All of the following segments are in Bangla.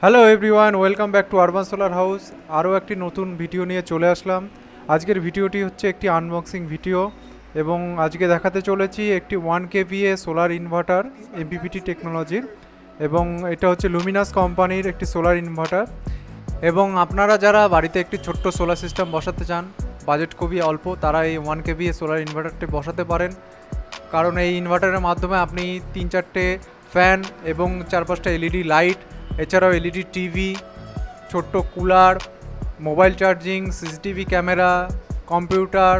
Hello everyone, welcome back to urban solar house. আরও একটি নতুন ভিডিও নিয়ে চলে আসলাম। আজকের ভিডিওটি হচ্ছে একটি আনবক্সিং ভিডিও এবং আজকে দেখাতে চলেছি একটি 1 kVA সোলার ইনভার্টার এমপিপিটি টেকনোলজির, এবং এটা হচ্ছে লুমিনাস কোম্পানির একটি সোলার ইনভার্টার। এবং আপনারা যারা বাড়িতে একটি ছোট্ট সোলার সিস্টেম বসাতে চান, বাজেট খুবই অল্প, তারা এই 1 kVA সোলার ইনভার্টারটি বসাতে পারেন। কারণ এই ইনভার্টারের মাধ্যমে আপনি 3-4টে ফ্যান এবং 4-5টা এলইডি লাইট, এছাড়াও এলইডি টিভি, ছোট্ট cooler, mobile charging, CCTV camera, computer,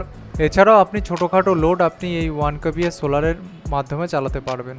এছাড়াও আপনি ছোটোখাটো লোড আপনি এই 1 kVA সোলারের মাধ্যমে চালাতে পারবেন।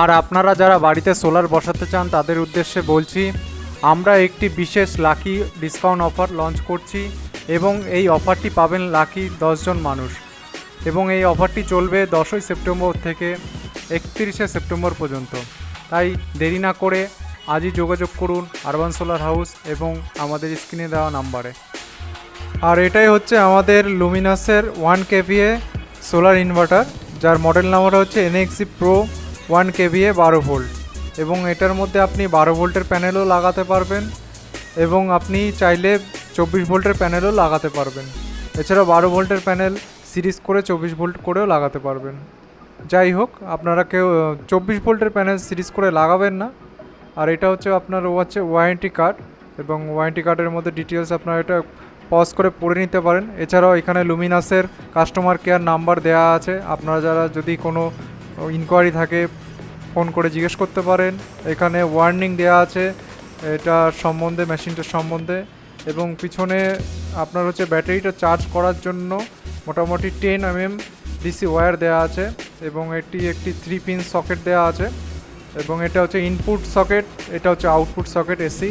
আর আপনারা যারা বাড়িতে সোলার বসাতে চান তাদের উদ্দেশ্যে বলছি, আমরা একটি বিশেষ লাকি ডিসকাউন্ট অফার লঞ্চ করছি এবং এই অফারটি পাবেন লাকি 10 জন মানুষ, এবং এই অফারটি চলবে 10ই সেপ্টেম্বর থেকে 31শে সেপ্টেম্বর পর্যন্ত। তাই দেরি না করে আজই যোগাযোগ করুন আরবান সোলার হাউস এবং আমাদের স্ক্রিনে দেওয়া নাম্বারে। আর এটাই হচ্ছে আমাদের লুমিনাসের 1 kVA সোলার ইনভার্টার, যার মডেল নাম্বার হচ্ছে NXG Pro 1 kVA 12 ভোল্ট, এবং এটার মধ্যে আপনি 12 ভোল্টের প্যানেলও লাগাতে পারবেন এবং আপনি চাইলে 24 ভোল্টের প্যানেলও লাগাতে পারবেন। এছাড়াও 12 ভোল্টের প্যানেল সিরিজ করে 24 ভোল্ট করেও লাগাতে পারবেন। যাই হোক, আপনারা কেউ 24 ভোল্টের প্যানেল সিরিজ করে লাগাবেন না। আর এটা হচ্ছে আপনার ওয়ারেন্টি কার্ড, এবং ওয়ারেন্টি কার্ডের মধ্যে ডিটেলস আপনারা এটা পজ করে পড়ে নিতে পারেন। এছাড়াও এখানে লুমিনাসের কাস্টমার কেয়ার নাম্বার দেওয়া আছে, আপনারা যারা যদি কোনো ইনকোয়ারি থাকে ফোন করে জিজ্ঞেস করতে পারেন। এখানে ওয়ার্নিং দেওয়া আছে এটা সম্বন্ধে, মেশিনটার সম্বন্ধে, এবং পিছনে আপনার হচ্ছে ব্যাটারিটা চার্জ করার জন্য মোটামুটি 10 mm ডিসি ওয়্যার দেওয়া আছে, এবং এটি একটি 3 পিন সকেট দেওয়া আছে, এবং এটা হচ্ছে ইনপুট সকেট, এটা হচ্ছে আউটপুট সকেট এসি।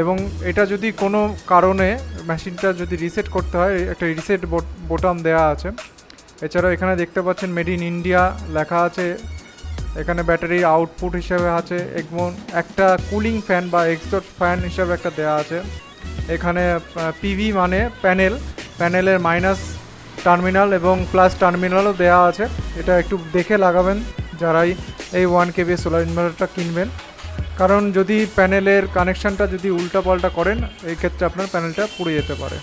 এবং এটা যদি কোনো কারণে মেশিনটা যদি রিসেট করতে হয়, একটা রিসেট বোতাম দেওয়া আছে। এছাড়াও এখানে দেখতে পাচ্ছেন মেড ইন ইন্ডিয়া লেখা আছে। এখানে ব্যাটারির আউটপুট হিসেবে আছে এবং একটা কুলিং ফ্যান বা এক্সস্ট ফ্যান হিসেবে একটা দেওয়া আছে। এখানে পিভি মানে প্যানেলের মাইনাস টার্মিনাল এবং প্লাস টার্মিনালও দেওয়া আছে। এটা একটু দেখে লাগাবেন যারাই এই 1 kVA সোলার ইনভার্টারটা কিনবেন, কারণ যদি প্যানেলের কানেকশানটা যদি উল্টাপাল্টা করেন, এই ক্ষেত্রে আপনার প্যানেলটা পুড়ে যেতে পারে।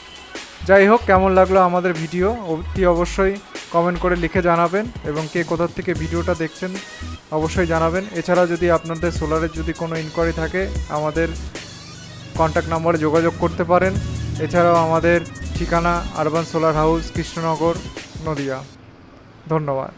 যাই হোক, কেমন লাগলো আমাদের ভিডিও অতি অবশ্যই কমেন্ট করে লিখে জানাবেন, এবং কে কোথার থেকে ভিডিওটা দেখছেন অবশ্যই জানাবেন। এছাড়া যদি আপনাদের সোলারের যদি কোনো ইনকোয়ারি থাকে, আমাদের কন্ট্যাক্ট নাম্বারে যোগাযোগ করতে পারেন। এছাড়াও আমাদের ঠিকানা urban solar house, Krishnanagar, Nadia. ধন্যবাদ।